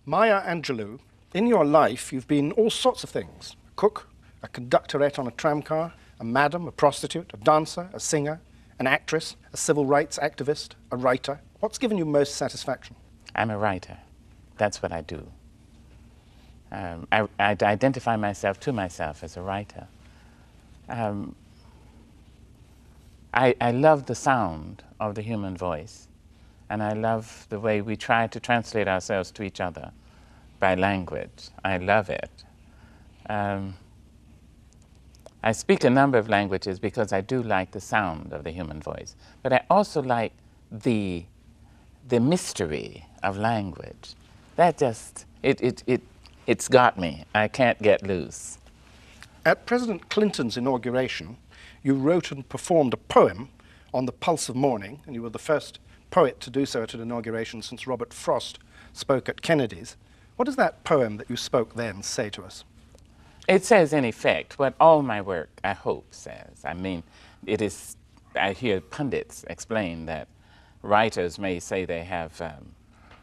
Maya Angelou, in your life you've been all sorts of things. A cook, a conductorette on a tramcar, a madam, a prostitute, a dancer, a singer, an actress, a civil rights activist, a writer. What's given you most satisfaction? I'm a writer. That's what I do. I identify myself to myself as a writer. I love the sound of the human voice, and I love the way we try to translate ourselves to each other by language. I love it. I speak a number of languages because I do like the sound of the human voice, but I also like the mystery of language. That just, it's got me. I can't get loose. At President Clinton's inauguration, you wrote and performed a poem on the pulse of morning, and you were the first poet to do so at an inauguration since Robert Frost spoke at Kennedy's. What does that poem that you spoke then say to us? It says, in effect, what all my work, I hope, says. I mean, it is, I hear pundits explain that writers may say they have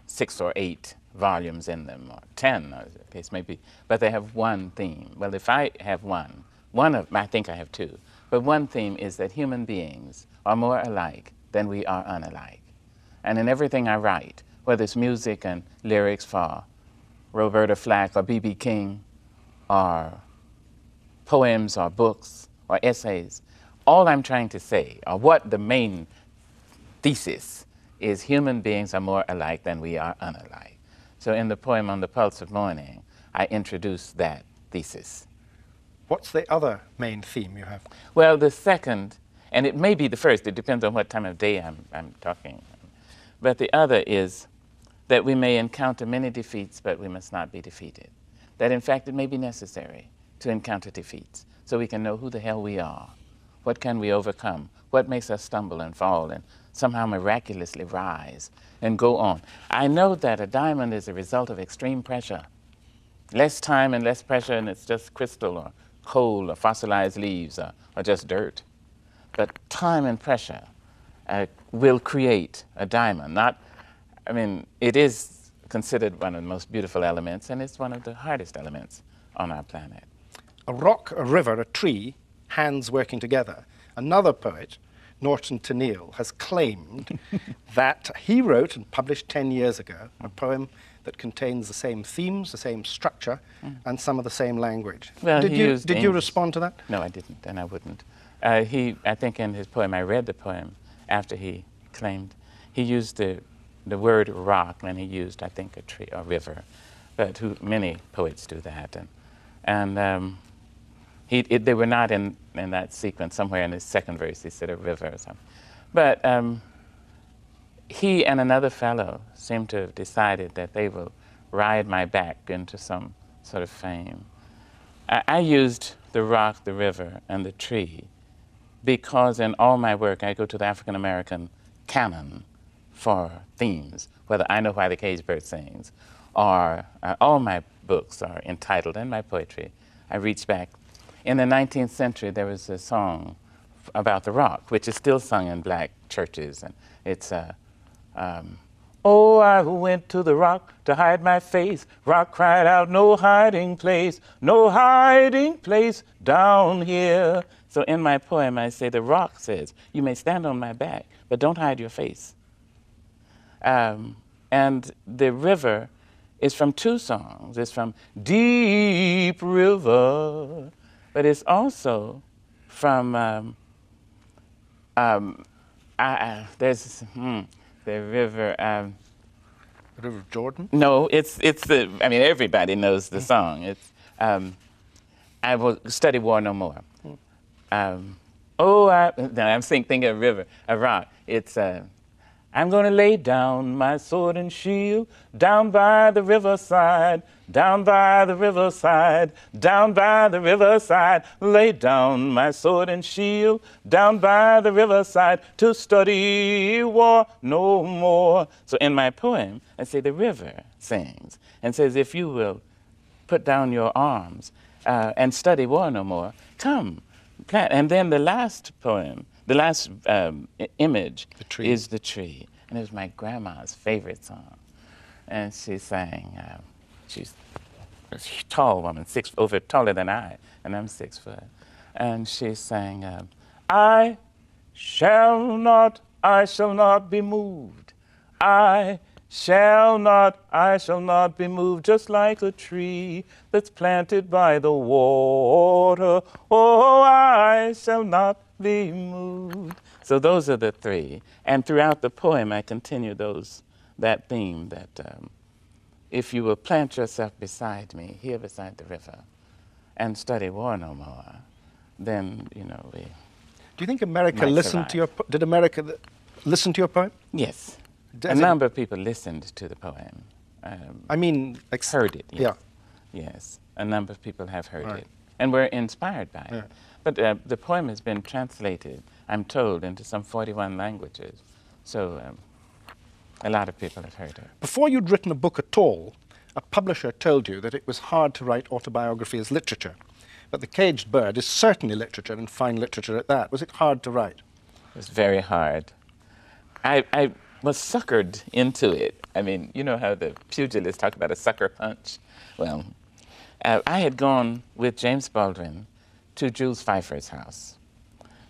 6 or 8 volumes in them, or 10, as the case may be, but they have one theme. Well, if I have I think I have 2, but one theme is that human beings are more alike than we are unalike. And in everything I write, whether it's music and lyrics for Roberta Flack or B.B. King, or poems or books or essays, all I'm trying to say, or what the main thesis is, human beings are more alike than we are unalike. So in the poem On the Pulse of Morning, I introduce that thesis. What's the other main theme you have? Well, the second, and it may be the first, it depends on what time of day I'm talking, but the other is that we may encounter many defeats, but we must not be defeated. That in fact it may be necessary to encounter defeats so we can know who the hell we are. What can we overcome? What makes us stumble and fall and somehow miraculously rise and go on? I know that a diamond is a result of extreme pressure. Less time and less pressure and it's just crystal or coal or fossilized leaves or just dirt. But time and pressure will create a diamond. It is considered one of the most beautiful elements, and it's one of the hardest elements on our planet. A rock, a river, a tree, hands working together. Another poet, Norton Tenniel, has claimed that he wrote and published 10 years ago a poem that contains the same themes, the same structure, and some of the same language. Well, did you respond to that? No, I didn't, and I wouldn't. I think in his poem, I read the poem after he claimed, he used the word rock, and he used, I think, a tree or river, but many poets do that. And they were not in that sequence. Somewhere in his second verse, he said a river or something. But he and another fellow seem to have decided that they will ride my back into some sort of fame. I used the rock, the river, and the tree because in all my work, I go to the African-American canon for themes, whether I Know Why the Cage Bird Sings, or all my books are entitled, and my poetry, I reach back. In the 19th century, there was a song about the rock, which is still sung in black churches, and it's, oh, I went to the rock to hide my face. Rock cried out, no hiding place down here. So in my poem, I say, the rock says, you may stand on my back, but don't hide your face. And the river is from 2 songs. It's from Deep River, but it's also from, there's the river. The River of Jordan? No, everybody knows the song. It's, I will study War No More. I'm thinking of river, a rock. It's, I'm gonna lay down my sword and shield down by the riverside, down by the riverside, down by the riverside. Lay down my sword and shield down by the riverside to study war no more. So in my poem, I say the river sings and says, if you will put down your arms and study war no more, come, plant. And then the last poem, the last image is the tree. And it was my grandma's favorite song. And she sang, she's a tall woman, taller than I, and I'm 6 foot. And she sang, I shall not be moved. I shall not be moved, just like a tree that's planted by the water. Oh, I shall not be moved. So those are the 3. And throughout the poem, I continue that theme that if you will plant yourself beside me, here beside the river, and study war no more, then, we Do you think America might listened to survive. did America listen to your poem? Yes. Does A it- number of people listened to the poem. I mean, Heard it, yes. Yeah. Yes, a number of people have heard Right. it and were inspired by Yeah. it. But the poem has been translated, I'm told, into some 41 languages. So a lot of people have heard it. Before you'd written a book at all, a publisher told you that it was hard to write autobiography as literature. But The Caged Bird is certainly literature, and fine literature at that. Was it hard to write? It was very hard. I was suckered into it. I mean, you know how the pugilists talk about a sucker punch? Well, I had gone with James Baldwin to Jules Pfeiffer's house.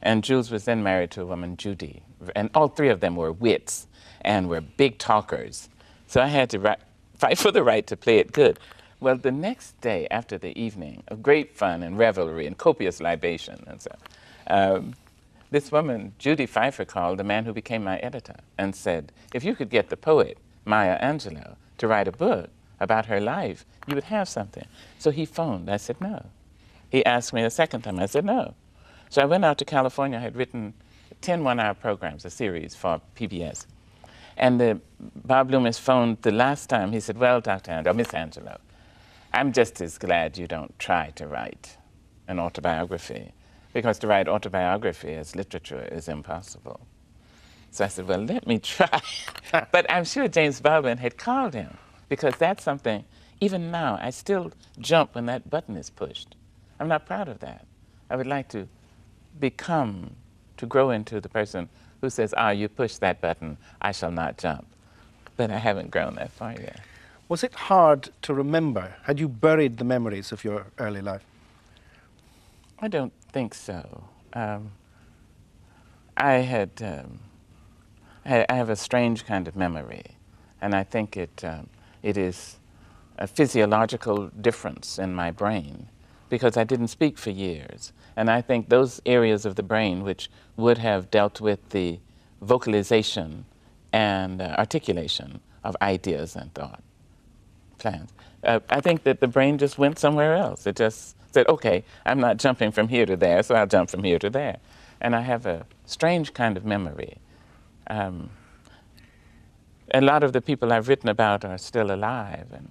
And Jules was then married to a woman, Judy. And all 3 of them were wits and were big talkers. So I had to fight for the right to play it good. Well, the next day after the evening of great fun and revelry and copious libation and so, this woman, Judy Pfeiffer, called the man who became my editor and said, if you could get the poet, Maya Angelou, to write a book about her life, you would have something. So he phoned. I said no. He asked me a second time. I said no. So I went out to California. I had written 10 one-hour programs, a series for PBS. And Bob Loomis phoned the last time. He said, well, Miss Angelou, I'm just as glad you don't try to write an autobiography, because to write autobiography as literature is impossible. So I said, well, let me try. But I'm sure James Baldwin had called him, because that's something, even now, I still jump when that button is pushed. I'm not proud of that. I would like to grow into the person who says, you push that button, I shall not jump. But I haven't grown that far yet. Was it hard to remember? Had you buried the memories of your early life? I don't think so. I have a strange kind of memory, and I think it is a physiological difference in my brain, because I didn't speak for years. And I think those areas of the brain which would have dealt with the vocalization and articulation of ideas and thought plans, I think that the brain just went somewhere else. It just said, okay, I'm not jumping from here to there, so I'll jump from here to there. And I have a strange kind of memory. A lot of the people I've written about are still alive. And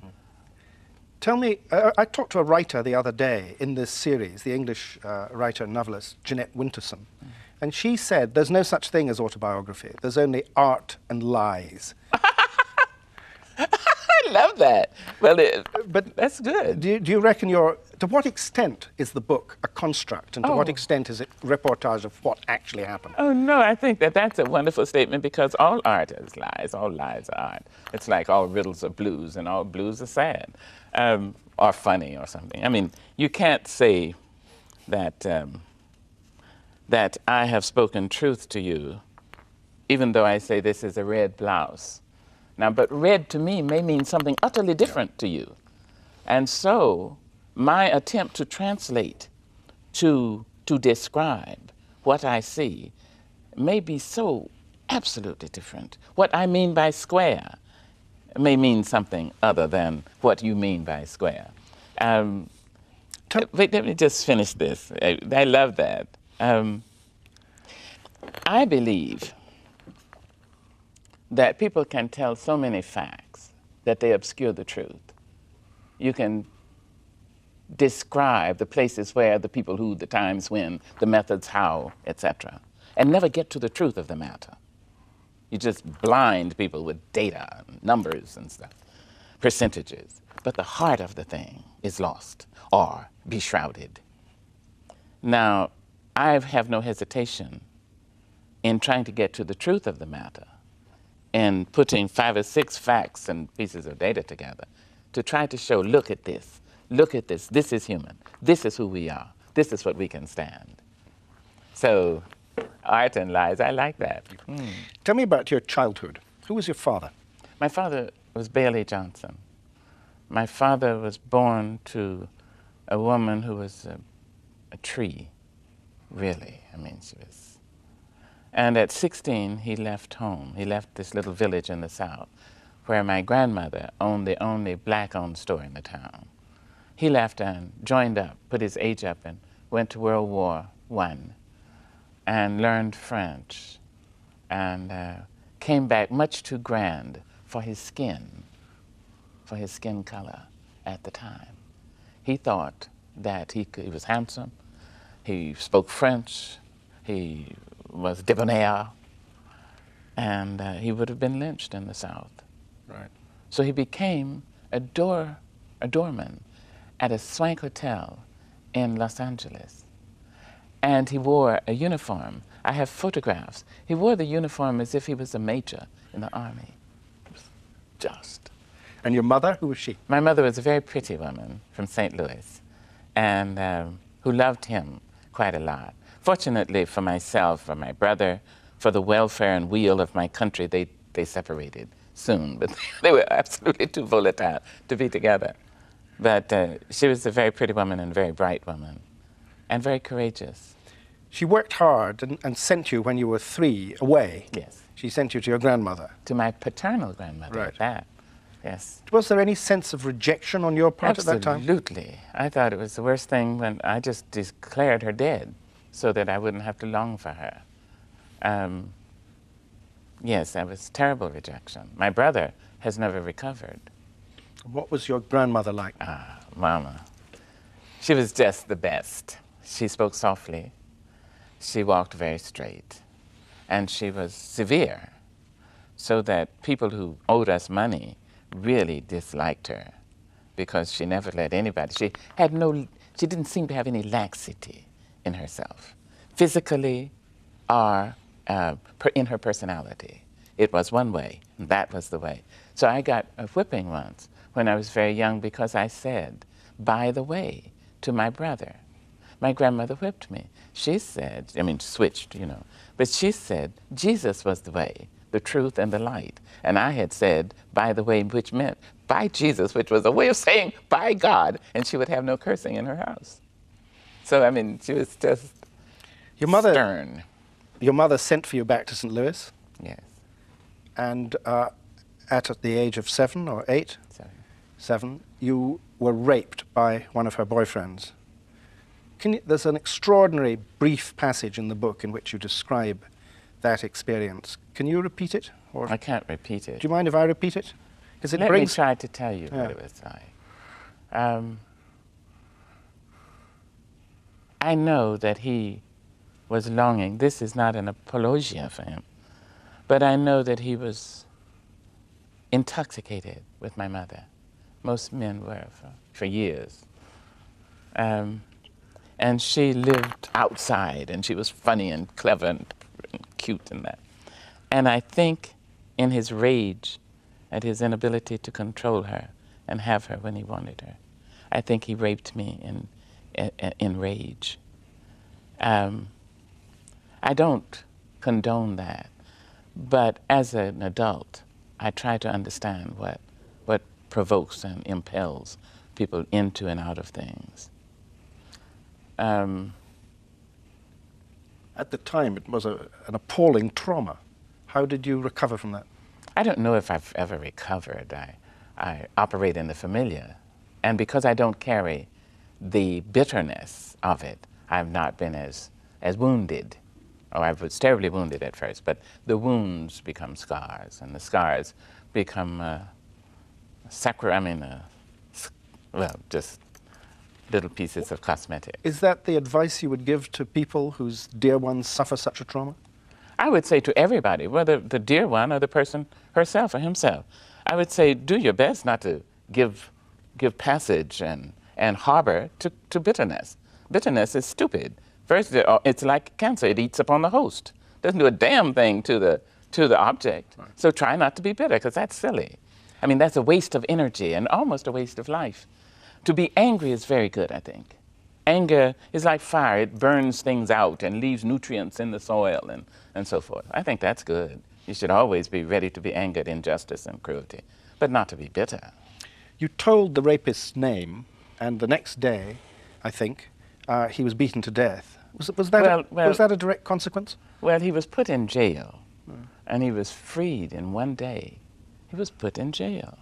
Tell me, I talked to a writer the other day in this series, the English writer and novelist Jeanette Winterson, and she said there's no such thing as autobiography. There's only art and lies. I love that. Well, but that's good. Do you reckon to what extent is the book a construct, and to what extent is it reportage of what actually happened? Oh, no, I think that's a wonderful statement, because all art is lies. All lies are art. It's like all riddles are blues, and all blues are sad, or funny or something. I mean, you can't say that, that I have spoken truth to you, even though I say this is a red blouse. Now, but red to me may mean something utterly different to you. And so my attempt to translate, to describe what I see may be so absolutely different. What I mean by square may mean something other than what you mean by square. Wait, let me just finish this. I love that. I believe that people can tell so many facts that they obscure the truth. You can describe the places where, the people who, the times when, the methods how, etc., and never get to the truth of the matter. You just blind people with data, and numbers and stuff, percentages. But the heart of the thing is lost or beshrouded. Now, I have no hesitation in trying to get to the truth of the matter and putting 5 or 6 facts and pieces of data together to try to show, look at this, this is human, this is who we are, this is what we can stand. So art and lies, I like that. Tell me about your childhood. Who was your father? My father was Bailey Johnson. My father was born to a woman who was a tree, really. I mean, she was. And at 16, he left home. He left this little village in the South where my grandmother owned the only black-owned store in the town. He left and joined up, put his age up, and went to World War I and learned French and came back much too grand for his skin color at the time. He thought that he was handsome, he spoke French, he was debonair, and he would have been lynched in the South. Right. So he became a doorman at a swank hotel in Los Angeles. And he wore a uniform. I have photographs. He wore the uniform as if he was a major in the army. It was just. And your mother, who was she? My mother was a very pretty woman from St. Louis, and who loved him quite a lot. Fortunately for myself, for my brother, for the welfare and weal of my country, they separated soon, but they were absolutely too volatile to be together. But she was a very pretty woman and a very bright woman, and very courageous. She worked hard and sent you when you were 3 away. Yes. She sent you to your grandmother. To my paternal grandmother, Right. at that. Yes. Was there any sense of rejection on your part at that time? Absolutely. I thought it was the worst thing when I just declared her dead so that I wouldn't have to long for her. Yes, that was terrible rejection. My brother has never recovered. What was your grandmother like? Mama. She was just the best. She spoke softly. She walked very straight. And she was severe, so that people who owed us money really disliked her because she never let anybody. She didn't seem to have any laxity in herself, physically or in her personality. It was one way, and that was the way. So I got a whipping once when I was very young because I said, by the way, to my brother. My grandmother whipped me. She said, switched, but she said Jesus was the way, the truth, and the light. And I had said, by the way, which meant by Jesus, which was a way of saying by God, and she would have no cursing in her house. So, she was just stern. Your mother sent for you back to St. Louis? Yes. And at the age of 7 or 8? 7, you were raped by one of her boyfriends. There's an extraordinary brief passage in the book in which you describe that experience. Can you repeat it? Or I can't repeat it. do you mind if I repeat it? Because Let me try to tell you what it was like. I know that he was longing. This is not an apologia for him, but I know that he was intoxicated with my mother. Most men were for years. And she lived outside, and she was funny and clever and cute and that. And I think in his rage at his inability to control her and have her when he wanted her, I think he raped me in rage. I don't condone that, but as an adult, I try to understand what provokes and impels people into and out of things. At the time, it was an appalling trauma. How did you recover from that? I don't know if I've ever recovered. I operate in the familiar. And because I don't carry the bitterness of it, I've not been as wounded. Oh, I was terribly wounded at first, but the wounds become scars, and the scars become just little pieces of cosmetic. Is that the advice you would give to people whose dear ones suffer such a trauma? I would say to everybody, whether the dear one or the person herself or himself, I would say do your best not to give passage and harbor to bitterness. Bitterness is stupid. First, it's like cancer. It eats upon the host. Doesn't do a damn thing to the object. Right. So try not to be bitter, because that's silly. I mean, that's a waste of energy and almost a waste of life. To be angry is very good, I think. Anger is like fire. It burns things out and leaves nutrients in the soil and so forth. I think that's good. You should always be ready to be angered, injustice and cruelty, but not to be bitter. You told the rapist's name, and the next day, I think, he was beaten to death. Was that a direct consequence? Well, he was put in jail, and he was freed in one day. He was put in jail,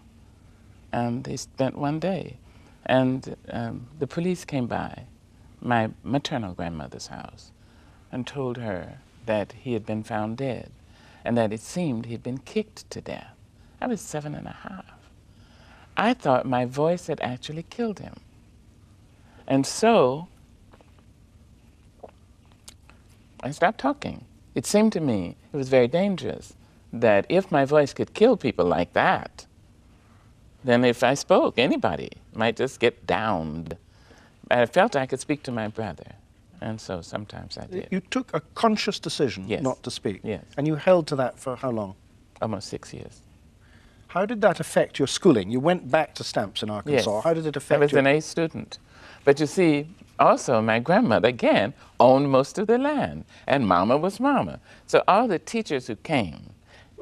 and they spent one day. And the police came by my maternal grandmother's house and told her that he had been found dead and that it seemed he'd been kicked to death. I was 7.5. I thought my voice had actually killed him. And so I stopped talking. It seemed to me it was very dangerous that if my voice could kill people like that, then if I spoke, anybody might just get downed. I felt I could speak to my brother, and so sometimes I did. You took a conscious decision not to speak? Yes. And you held to that for how long? Almost 6 years. How did that affect your schooling? You went back to Stamps in Arkansas. Yes. How did it affect I was an A student. But you see, also my grandmother, again, owned most of the land, and Mama was Mama. So all the teachers who came,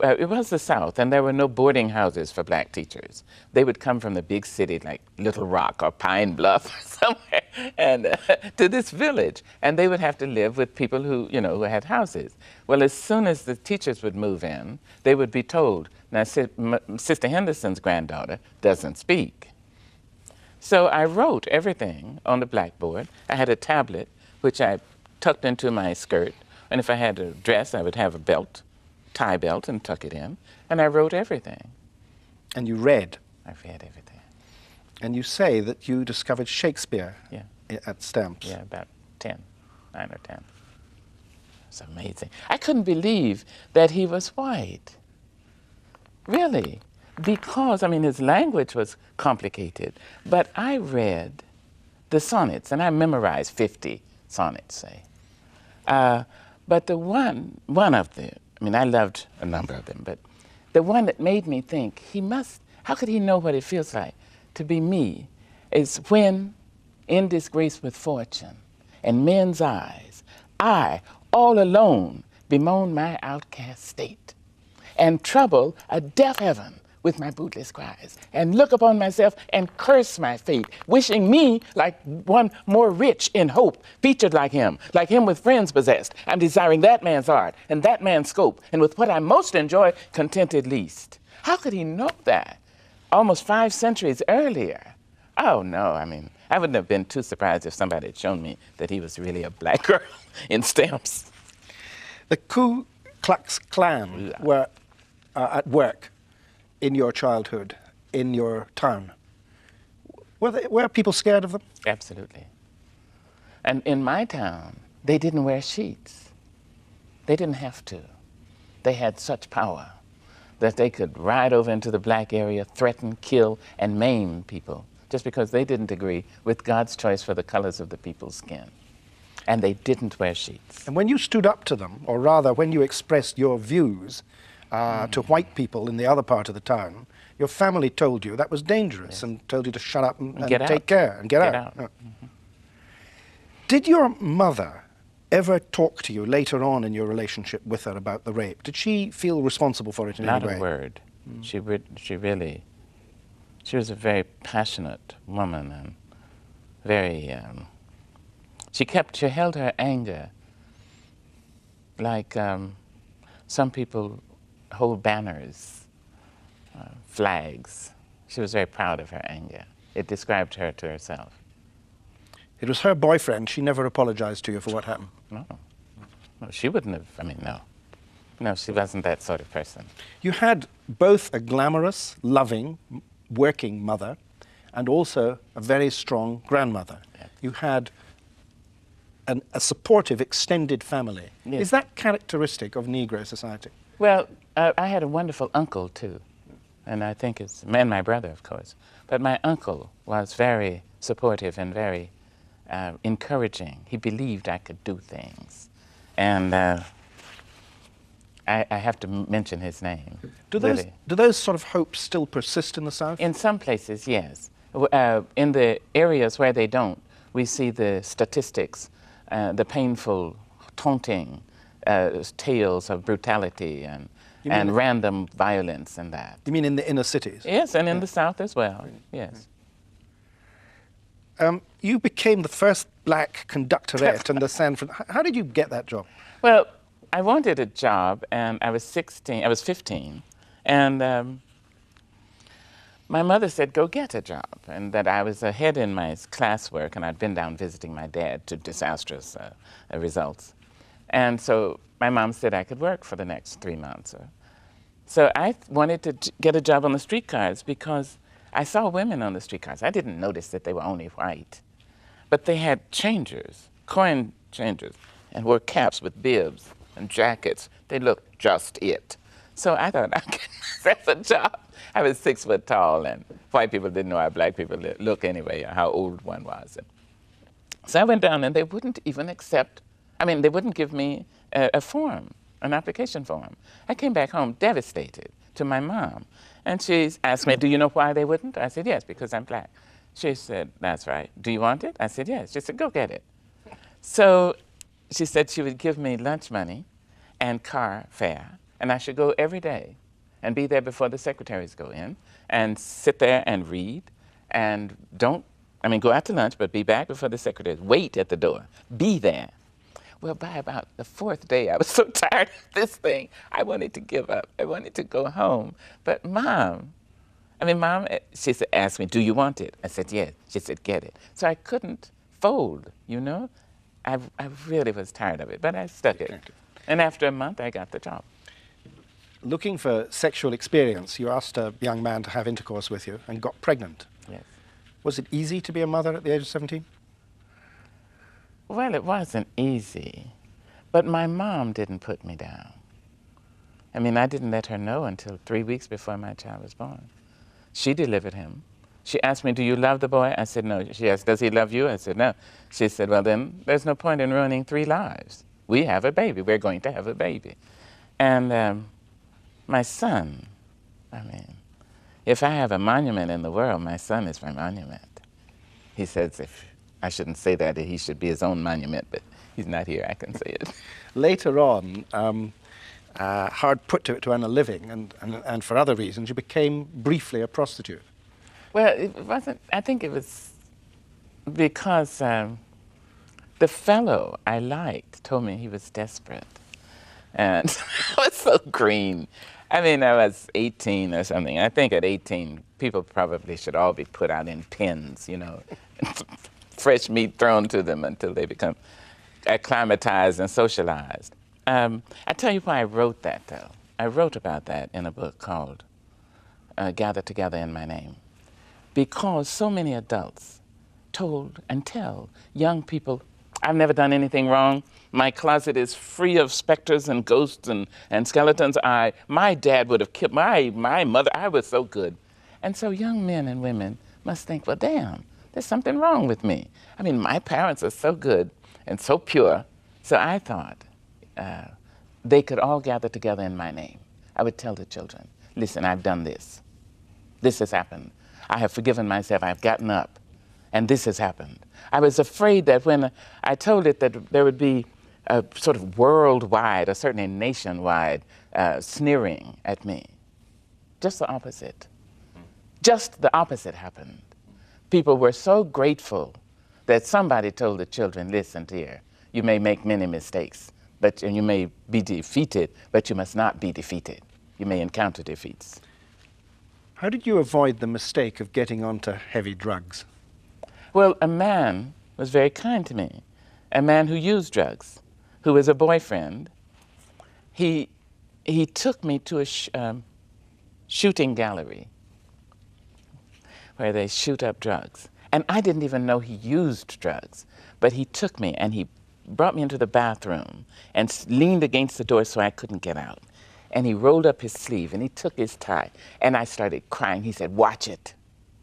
it was the South, and there were no boarding houses for black teachers. They would come from the big city like Little Rock or Pine Bluff or somewhere, and to this village, and they would have to live with people who, who had houses. Well, as soon as the teachers would move in, they would be told, now Sister Henderson's granddaughter doesn't speak. So I wrote everything on the blackboard. I had a tablet, which I tucked into my skirt, and if I had a dress, I would have a belt, tie belt, and tuck it in, and I wrote everything. And you read? I read everything. And you say that you discovered Shakespeare at Stamps. Yeah, about 9 or 10. It's amazing. I couldn't believe that he was white. Really. Because, his language was complicated, but I read the sonnets, and I memorized 50 sonnets, say. But the one of them, I loved a number of them, but the one that made me think, how could he know what it feels like to be me, is when, in disgrace with fortune and men's eyes, I, all alone, bemoan my outcast state, and trouble a deaf heaven with my bootless cries, and look upon myself and curse my fate, wishing me like one more rich in hope, featured like him with friends possessed. I'm desiring that man's art and that man's scope, and with what I most enjoy, contented least. How could he know that? Almost 5 centuries earlier. Oh no, I wouldn't have been too surprised if somebody had shown me that he was really a black girl in Stamps. The Ku Klux Klan were at work in your childhood, in your town. Were people scared of them? Absolutely. And in my town, they didn't wear sheets. They didn't have to. They had such power that they could ride over into the black area, threaten, kill, and maim people just because they didn't agree with God's choice for the colors of the people's skin. And they didn't wear sheets. And when you stood up to them, or rather when you expressed your views to white people in the other part of the town, your family told you that was dangerous and told you to shut up and take care and get out. Oh. Mm-hmm. Did your mother ever talk to you later on in your relationship with her about the rape? Did she feel responsible for it in any way? Not a word. She was a very passionate woman and very, she held her anger like some people hold banners, flags. She was very proud of her anger. It described her to herself. It was her boyfriend. She never apologized to you for what happened? No, she wouldn't have, No, she wasn't that sort of person. You had both a glamorous, loving, working mother and also a very strong grandmother. Yes. You had a supportive, extended family. Yes. Is that characteristic of Negro society? Well, I had a wonderful uncle, too, and I think and my brother, of course. But my uncle was very supportive and very encouraging. He believed I could do things. And I have to mention his name. Do really. those sort of hopes still persist in the South? In some places, yes. In the areas where they don't, we see the statistics, the painful, taunting tales of brutality and random violence and that. You mean in the inner cities? Yes, and in the South as well, yes. You became the first black conductorette in the San Francisco. How did you get that job? Well, I wanted a job, and I was 15, and my mother said, go get a job, and that I was ahead in my classwork, and I'd been down visiting my dad to disastrous results. And so my mom said I could work for the next 3 months. So I wanted to get a job on the streetcars because I saw women on the streetcars. I didn't notice that they were only white, but they had changers, coin changers, and wore caps with bibs and jackets. They looked just it. So I thought, I get myself a job. I was 6 foot tall, and white people didn't know how black people look anyway, or how old one was. So I went down, and they wouldn't even accept, they wouldn't give me a form, an application form. I came back home devastated to my mom. And she asked me, do you know why they wouldn't? I said, yes, because I'm black. She said, that's right. Do you want it? I said, yes. She said, go get it. So she said she would give me lunch money and car fare, and I should go every day and be there before the secretaries go in and sit there and read and go out to lunch, but be back before the secretaries. Wait at the door. Be there. Well, by about the 4th day, I was so tired of this thing, I wanted to give up. I wanted to go home. But Mom, she said, asked me, do you want it? I said, yes. She said, get it. So I couldn't fold, I really was tired of it, but I stuck it. And after a month, I got the job. Looking for sexual experience, you asked a young man to have intercourse with you and got pregnant. Yes. Was it easy to be a mother at the age of 17? Well, it wasn't easy, but my mom didn't put me down. I didn't let her know until 3 weeks before my child was born. She delivered him. She asked me, do you love the boy? I said, no. She asked, does he love you? I said, no. She said, well, then there's no point in ruining 3 lives. We have a baby. We're going to have a baby. And my son, if I have a monument in the world, my son is my monument. He says, I shouldn't say that he should be his own monument, but he's not here, I can say it. Later on, hard put to it to earn a living, and for other reasons, you became briefly a prostitute. Well, it wasn't, I think it was because the fellow I liked told me he was desperate. And I was so green. I was 18 or something. I think at 18, people probably should all be put out in pens, fresh meat thrown to them until they become acclimatized and socialized. I tell you why I wrote that, though. I wrote about that in a book called Gather Together in My Name, because so many adults told and tell young people, I've never done anything wrong. My closet is free of specters and ghosts and skeletons. My dad would have killed my mother. I was so good. And so young men and women must think, well, damn, there's something wrong with me. My parents are so good and so pure. So I thought they could all gather together in my name. I would tell the children, listen, I've done this. This has happened. I have forgiven myself. I've gotten up. And this has happened. I was afraid that when I told it that there would be a sort of worldwide, or certainly nationwide, sneering at me. Just the opposite. Just the opposite happened. People were so grateful that somebody told the children, listen, dear, you may make many mistakes, and you may be defeated, but you must not be defeated. You may encounter defeats. How did you avoid the mistake of getting onto heavy drugs? Well, a man was very kind to me, a man who used drugs, who was a boyfriend. He took me to a shooting gallery where they shoot up drugs. And I didn't even know he used drugs, but he took me and he brought me into the bathroom and leaned against the door so I couldn't get out. And he rolled up his sleeve and he took his tie and I started crying. He said, watch it,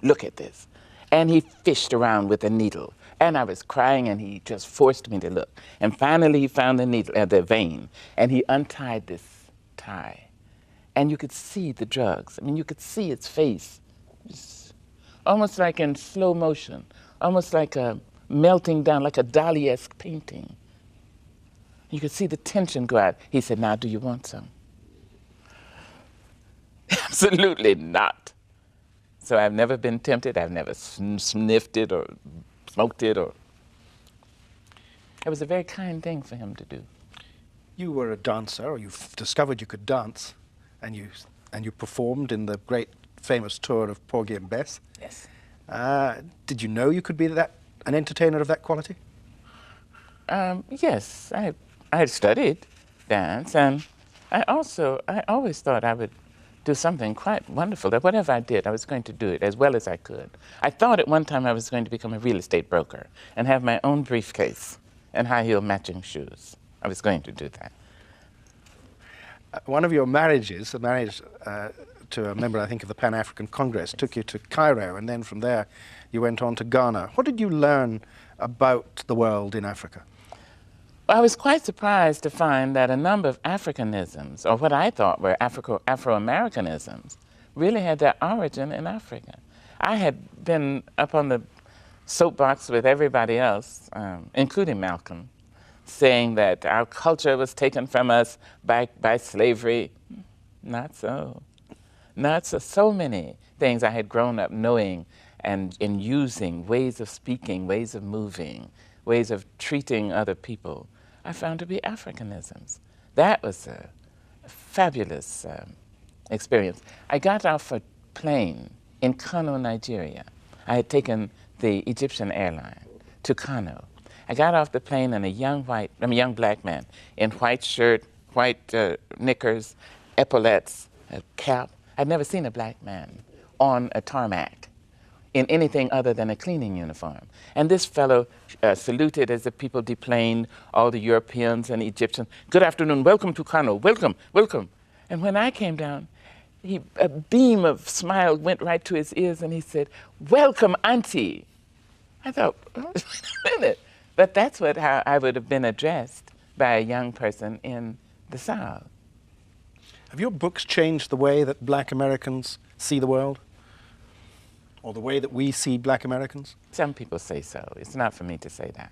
look at this. And he fished around with a needle. And I was crying, and he just forced me to look. And finally, he found the needle, the vein, and he untied this high. And you could see the drugs. I mean, you could see its face, just almost like in slow motion, almost like a melting down, like a Dali-esque painting. You could see the tension go out. He said, now, do you want some? Absolutely not. So I've never been tempted. I've never sniffed it or smoked it. Or it was a very kind thing for him to do. You were a dancer, or you discovered you could dance, and you performed in the great famous tour of Porgy and Bess. Yes. Did you know you could be an entertainer of that quality? Yes, I had studied dance, and I always thought I would do something quite wonderful, that whatever I did, I was going to do it as well as I could. I thought at one time I was going to become a real estate broker and have my own briefcase and high-heel matching shoes. I was going to do that. One of your marriages, a marriage to a member, I think, of the Pan-African Congress, took you to Cairo, and then from there you went on to Ghana. What did you learn about the world in Africa? Well, I was quite surprised to find that a number of Africanisms, or what I thought were Afro-Americanisms, really had their origin in Africa. I had been up on the soapbox with everybody else, including Malcolm, saying that our culture was taken from us by slavery. Not so. Not so. So many things I had grown up knowing and in using, ways of speaking, ways of moving, ways of treating other people, I found to be Africanisms. That was a fabulous experience. I got off a plane in Kano, Nigeria. I had taken the Egyptian airline to Kano. I got off the plane and a young black man in white shirt, white knickers, epaulettes, a cap. I'd never seen a black man on a tarmac in anything other than a cleaning uniform. And this fellow saluted as the people deplaned, all the Europeans and Egyptians. Good afternoon, welcome to Kano, welcome, welcome. And when I came down, a beam of smile went right to his ears and he said, welcome, auntie. I thought, wait a minute. But that's how I would have been addressed by a young person in the South. Have your books changed the way that black Americans see the world? Or the way that we see black Americans? Some people say so. It's not for me to say that.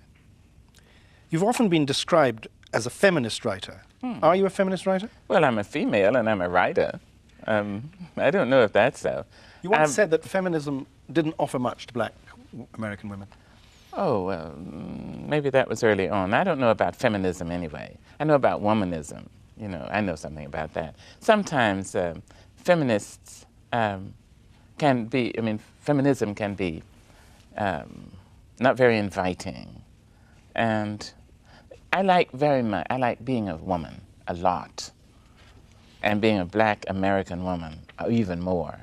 You've often been described as a feminist writer. Are you a feminist writer? Well, I'm a female and I'm a writer. I don't know if that's so. You once said that feminism didn't offer much to black American women. Oh, well, maybe that was early on. I don't know about feminism anyway. I know about womanism. You know, I know something about that. Sometimes feminists can be, feminism can be not very inviting. And I like being a woman a lot. And being a black American woman even more.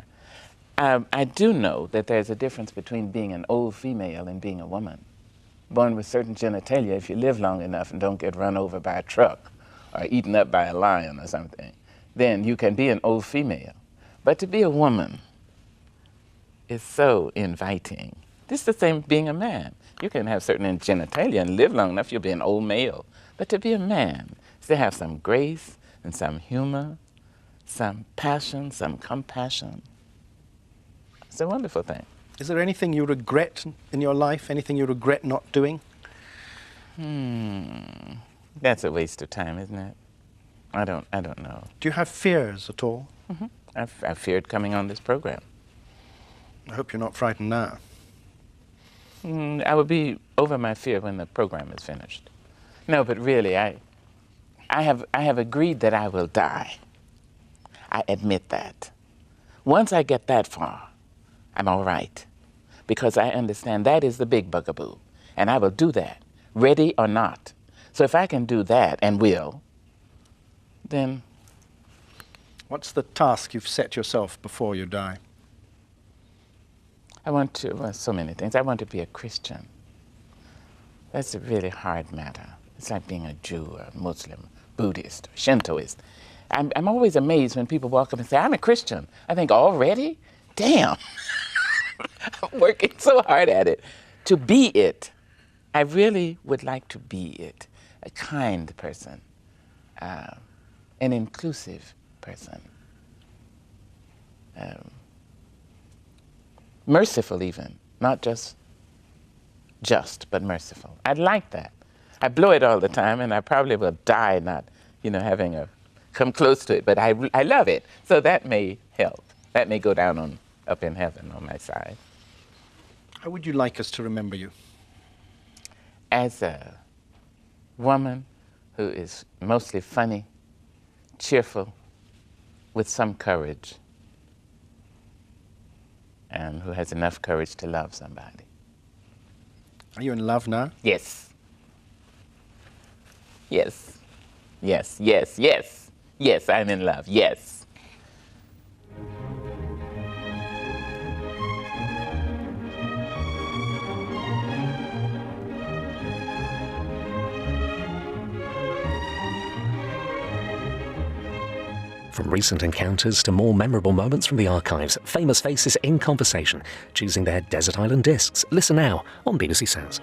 I do know that there's a difference between being an old female and being a woman. Born with certain genitalia, if you live long enough and don't get run over by a truck or eaten up by a lion or something, then you can be an old female. But to be a woman is so inviting. This is the same being a man. You can have certain genitalia and live long enough, you'll be an old male. But to be a man is to have some grace and some humor, some passion, some compassion. It's a wonderful thing. Is there anything you regret in your life? Anything you regret not doing? That's a waste of time, isn't it? I don't know. Do you have fears at all? Mm-hmm. I've feared coming on this program. I hope you're not frightened now. I will be over my fear when the program is finished. No, but really, I have agreed that I will die. I admit that. Once I get that far, I'm all right, because I understand that is the big bugaboo, and I will do that, ready or not. So if I can do that, and will, then... What's the task you've set yourself before you die? I want to, well, so many things. I want to be a Christian. That's a really hard matter. It's like being a Jew, a Muslim, Buddhist, or Shintoist. I'm always amazed when people walk up and say, I'm a Christian. I think, already? Damn. I'm working so hard at it. To be it. I really would like to be it. A kind person. An inclusive person. Merciful even, not just, but merciful. I'd like that. I blow it all the time, and I probably will die not, having come close to it, but I love it. So that may help. That may go down up in heaven on my side. How would you like us to remember you? As a woman who is mostly funny, cheerful, with some courage, and who has enough courage to love somebody. Are you in love now? Yes. Yes. Yes, yes, yes. Yes, I'm in love. Yes. From recent encounters to more memorable moments from the archives, famous faces in conversation, choosing their desert island discs. Listen now on BBC Sounds.